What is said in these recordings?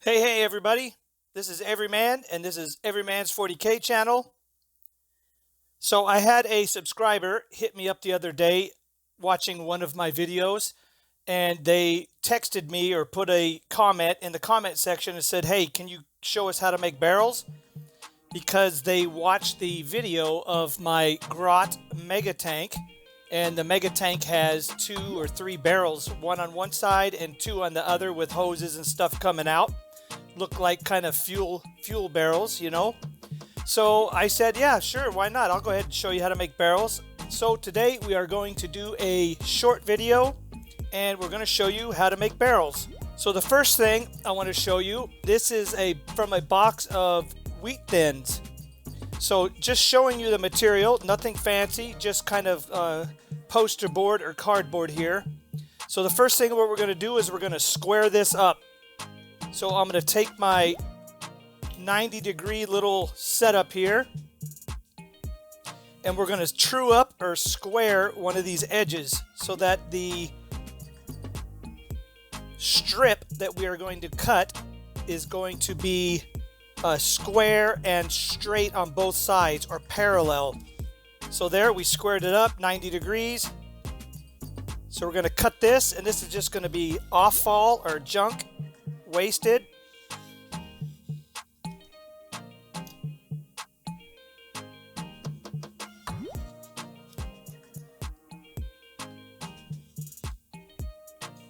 Hey everybody, this is Everyman and this is Everyman's 40K channel. So I had a subscriber hit me up the other day watching one of my videos, and they texted me or put a comment in the comment section and said, hey, can you show us how to make barrels? Because they watched the video of my Grot Mega Tank, and the Mega Tank has 2 or 3 barrels, one on one side and 2 on the other, with hoses and stuff coming out. Look like kind of fuel barrels, you know. So I said, yeah, sure, why not? I'll go ahead and show you how to make barrels. So today we are going to do a short video and we're going to show you how to make barrels. So the first thing I want to show you, this is from a box of wheat thins. So just showing you the material, nothing fancy, just kind of poster board or cardboard here. So the first thing what we're going to do is we're going to square this up. So I'm going to take my 90-degree little setup here, and we're going to true up or square one of these edges so that the strip that we are going to cut is going to be square and straight on both sides, or parallel. So there, we squared it up 90 degrees. So we're going to cut this, and this is just going to be off-fall or junk, wasted.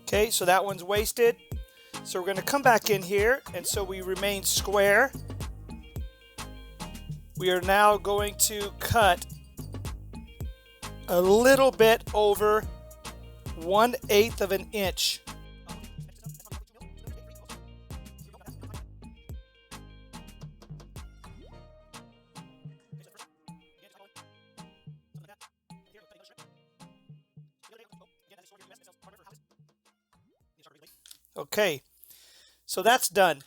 Okay, so that one's wasted. So we're going to come back in here, and so we remain square. We are now going to cut a little bit over 1/8 of an inch. Okay, so that's done.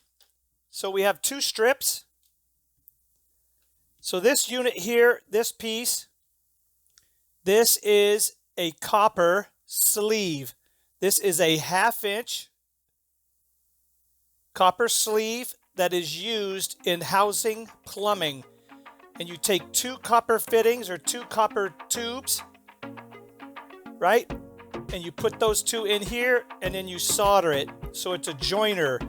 So we have 2 strips. So this unit here, this piece, this is a copper sleeve. This is a 1/2 inch copper sleeve that is used in housing plumbing. And you take 2 copper fittings or 2 copper tubes, right? And you put those 2 in here, and then you solder it. So it's a joiner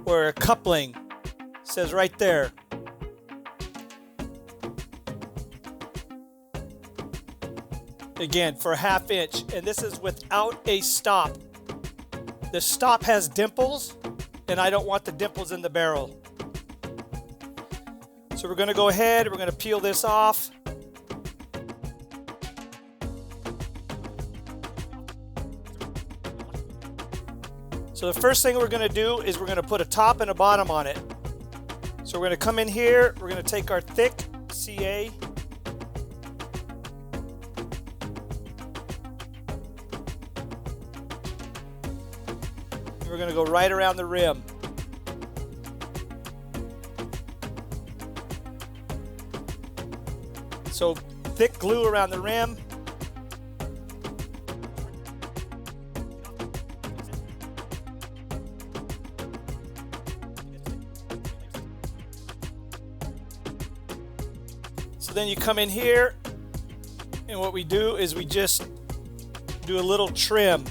or a coupling. It says right there. Again, for 1/2 inch. And this is without a stop. The stop has dimples, and I don't want the dimples in the barrel. So we're going to go ahead, we're going to peel this off. So the first thing we're going to do is we're going to put a top and a bottom on it. So we're going to come in here, we're going to take our thick CA. And we're going to go right around the rim. So thick glue around the rim. So then you come in here, and what we do is we just do a little trim.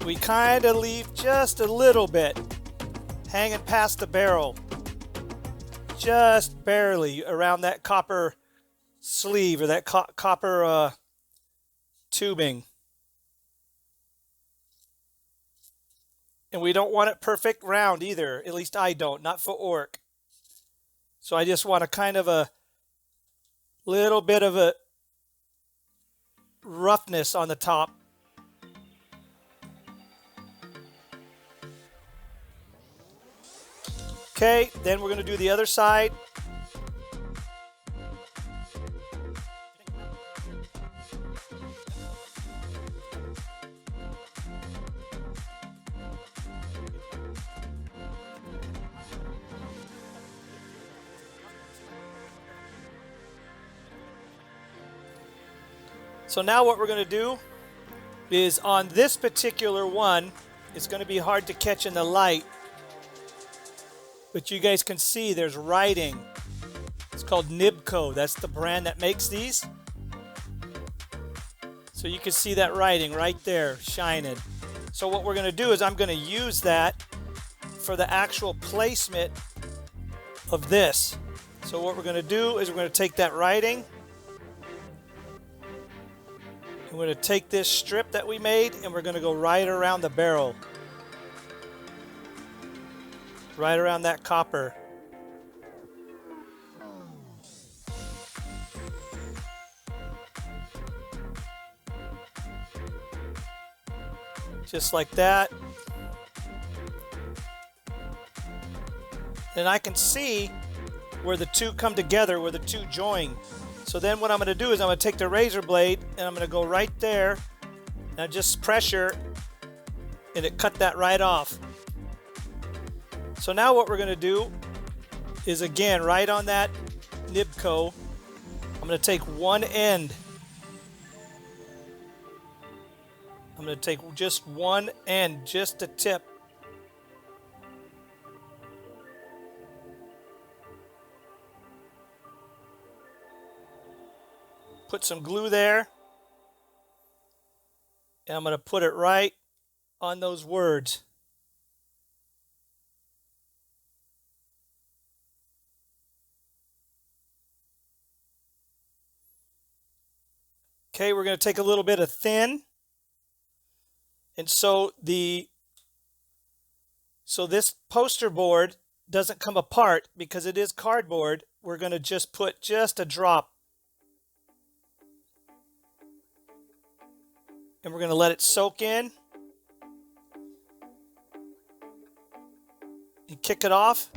We kind of leave just a little bit hanging past the barrel, just barely around that copper sleeve or that copper tubing. And we don't want it perfect round either, at least I don't, not for orc. So I just want a kind of a little bit of a roughness on the top. Okay, then we're going to do the other side. So now what we're going to do is on this particular one, it's going to be hard to catch in the light, but you guys can see there's writing. It's called Nibco. That's the brand that makes these. So you can see that writing right there, shining. So what we're going to do is I'm going to use that for the actual placement of this. So what we're going to do is we're going to take that writing. We're going to take this strip that we made and we're going to go right around the barrel. Right around that copper. Just like that. And I can see where the two come together, where the two join. So then what I'm going to do is I'm going to take the razor blade and I'm going to go right there and I just pressure and it cut that right off. So now what we're going to do is, again, right on that Nibco, I'm going to take one end. I'm going to take just one end, just the tip. Put some glue there. And I'm going to put it right on those words. Okay, we're going to take a little bit of thin. And so this poster board doesn't come apart because it is cardboard. We're going to just put just a drop. And we're going to let it soak in. And kick it off.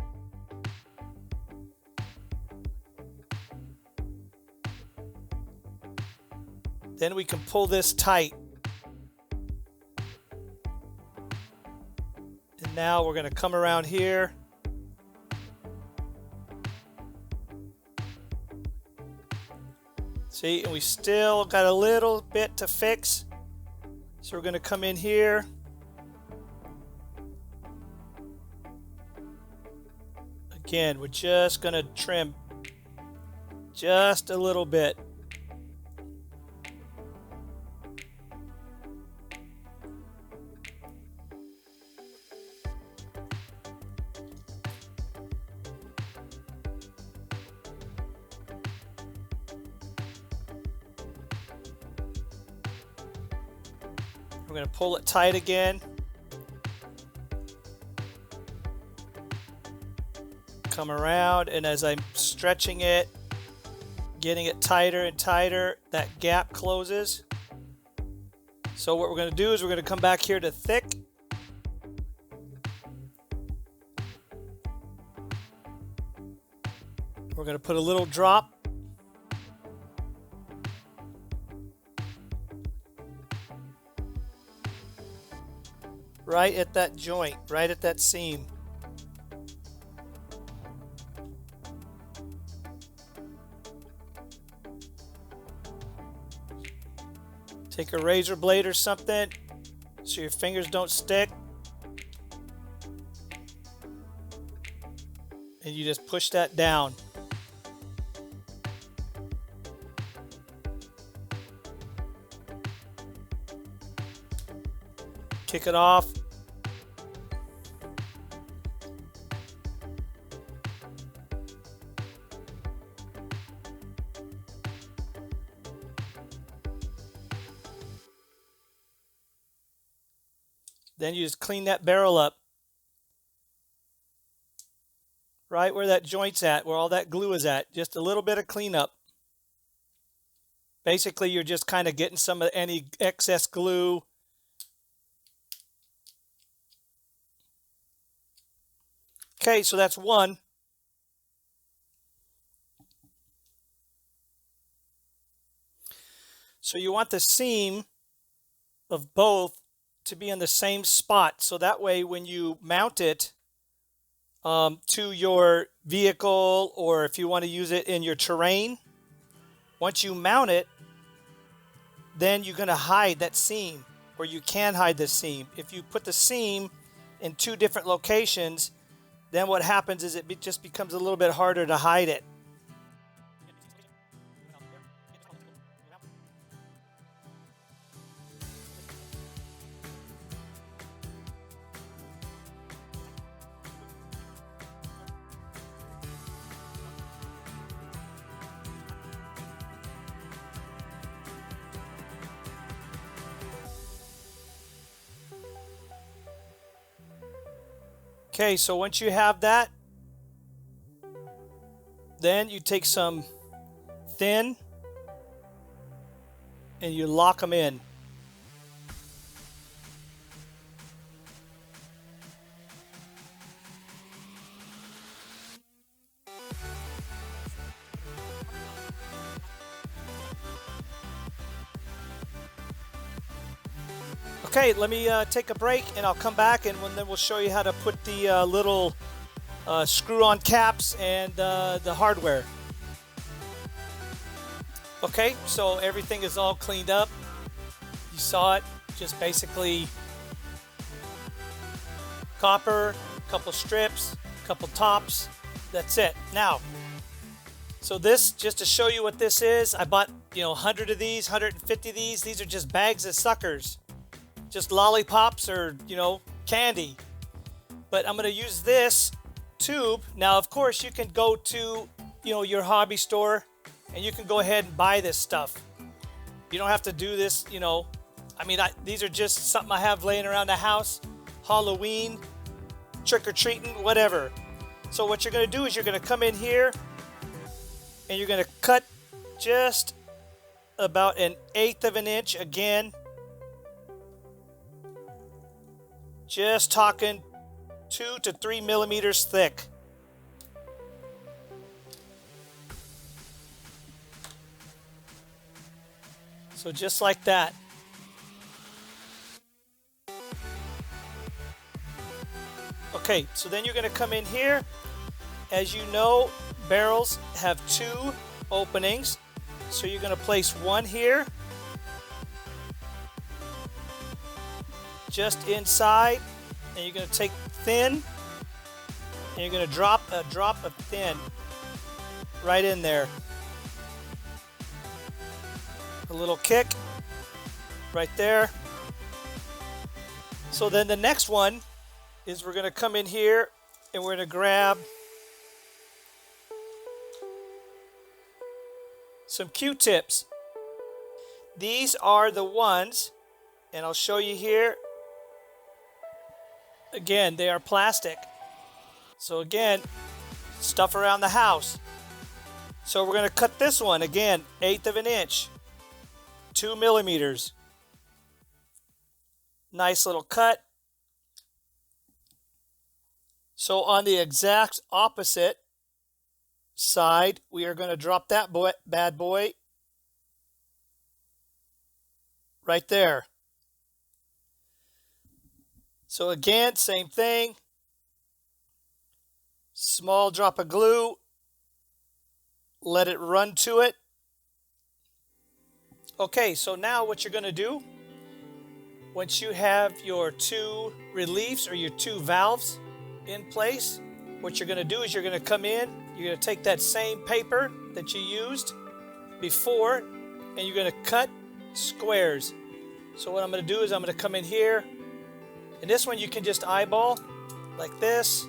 Then we can pull this tight. And now we're going to come around here. See, and we still got a little bit to fix. So we're going to come in here. Again, we're just going to trim just a little bit. We're going to pull it tight again. Come around, and as I'm stretching it, getting it tighter and tighter, that gap closes. So what we're going to do is we're going to come back here to thick. We're going to put a little drop. Right at that joint, right at that seam. Take a razor blade or something so your fingers don't stick. And you just push that down. Kick it off. Then you just clean that barrel up. Right where that joint's at, where all that glue is at. Just a little bit of cleanup. Basically, you're just kind of getting some of any excess glue. Okay, so that's one. So you want the seam of both to be in the same spot. So that way when you mount it to your vehicle, or if you want to use it in your terrain, once you mount it, then you're going to hide that seam, or you can hide the seam. If you put the seam in two different locations, then what happens is just becomes a little bit harder to hide it. Okay, so once you have that, then you take some thin and you lock them in. Okay, let me take a break and I'll come back and then we'll show you how to put the little screw-on caps and the hardware. Okay, so everything is all cleaned up. You saw it, just basically copper, a couple strips, a couple tops, that's it. Now, so this, just to show you what this is, I bought, 100 of these, 150 of these. These are just bags of suckers. Just lollipops or, candy. But I'm going to use this tube. Now, of course, you can go to, your hobby store and you can go ahead and buy this stuff. You don't have to do this, these are just something I have laying around the house. Halloween, trick-or-treating, whatever. So what you're going to do is you're going to come in here and you're going to cut just about 1/8 of an inch again. Just talking 2 to 3 millimeters thick. So just like that. Okay, so then you're going to come in here. As you know, barrels have 2 openings. So you're going to place one here, just inside, and you're going to take thin, and you're going to drop a drop of thin right in there. A little kick right there. So then the next one is we're going to come in here and we're going to grab some Q-tips. These are the ones, and I'll show you here. Again, they are plastic. So again, stuff around the house. So we're going to cut this one again, 1/8 of an inch, 2 millimeters. Nice little cut. So on the exact opposite side, we are going to drop that bad boy right there. So again, same thing. Small drop of glue. Let it run to it. Okay, so now what you're going to do, once you have your 2 reliefs or your 2 valves in place, what you're going to do is you're going to come in, you're going to take that same paper that you used before, and you're going to cut squares. So what I'm going to do is I'm going to come in here, and this one you can just eyeball like this.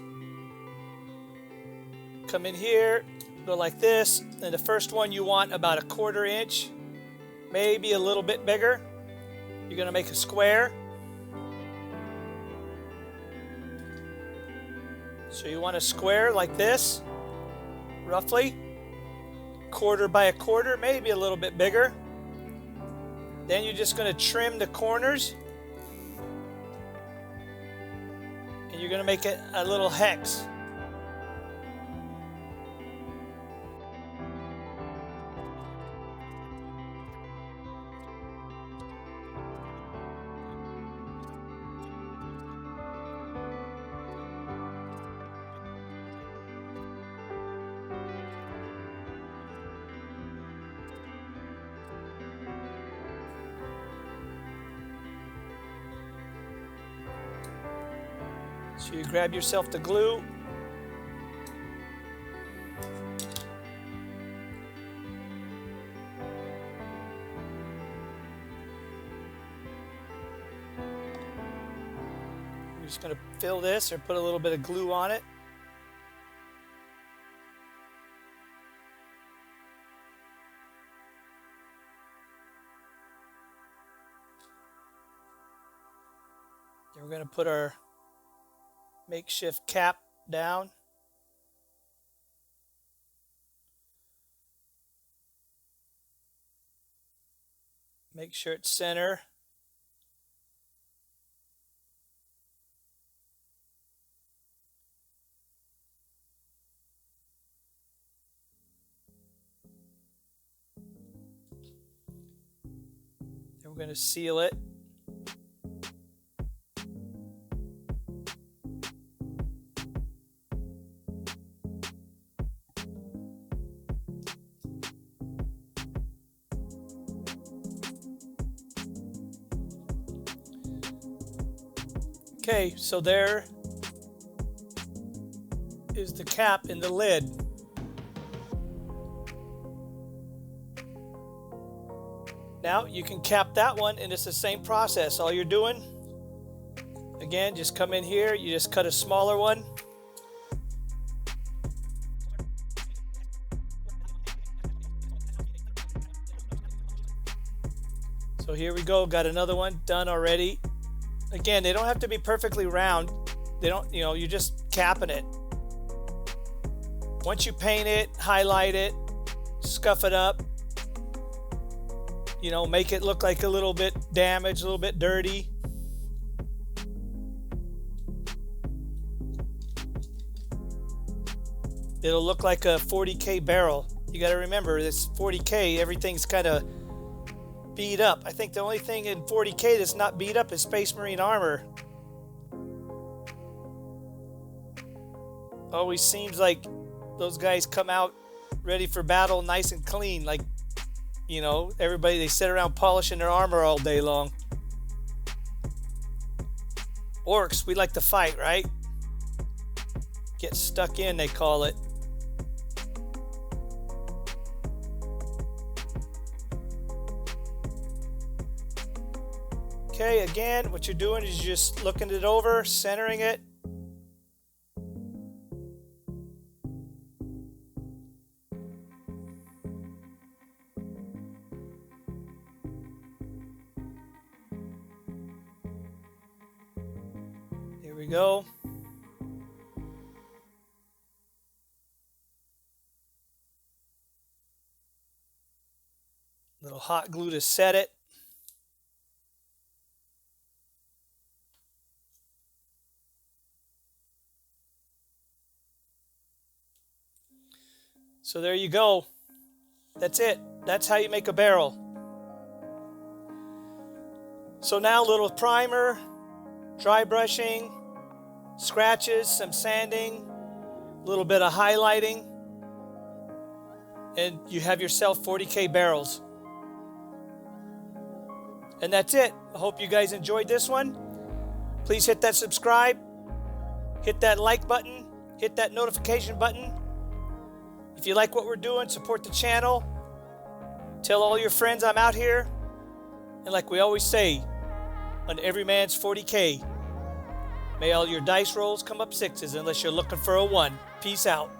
Come in here, go like this, and the first one you want about 1/4 inch, maybe a little bit bigger. You're going to make a square. So you want a square like this, roughly 1/4 by 1/4, maybe a little bit bigger. Then you're just going to trim the corners, and you're going to make it a little hex. So you grab yourself the glue, just going to fill this or put a little bit of glue on it. Then we're going to put our makeshift cap down. Make sure it's center. Then we're going to seal it. Okay, so there is the cap in the lid. Now you can cap that one, and it's the same process. All you're doing, again, just come in here, you just cut a smaller one. So here we go, got another one done already. Again, they don't have to be perfectly round. They don't, you know, you're just capping it. Once you paint it, highlight it, scuff it up, you know, make it look like a little bit damaged, a little bit dirty. It'll look like a 40K barrel. You got to remember, this 40K, everything's kind of beat up. I think the only thing in 40K that's not beat up is Space Marine armor. Always seems like those guys come out ready for battle nice and clean, like, you know, everybody, they sit around polishing their armor all day long. Orcs, we like to fight, right? Get stuck in, they call it. Okay, again, what you're doing is just looking it over, centering it. Here we go. Little hot glue to set it. So there you go. That's it. That's how you make a barrel. So now a little primer, dry brushing, scratches, some sanding, a little bit of highlighting, and you have yourself 40K barrels. And that's it. I hope you guys enjoyed this one. Please hit that subscribe, hit that like button, hit that notification button. If you like what we're doing, support the channel. Tell all your friends I'm out here. And like we always say, on Everyman's 40K, may all your dice rolls come up sixes unless you're looking for a 1. Peace out.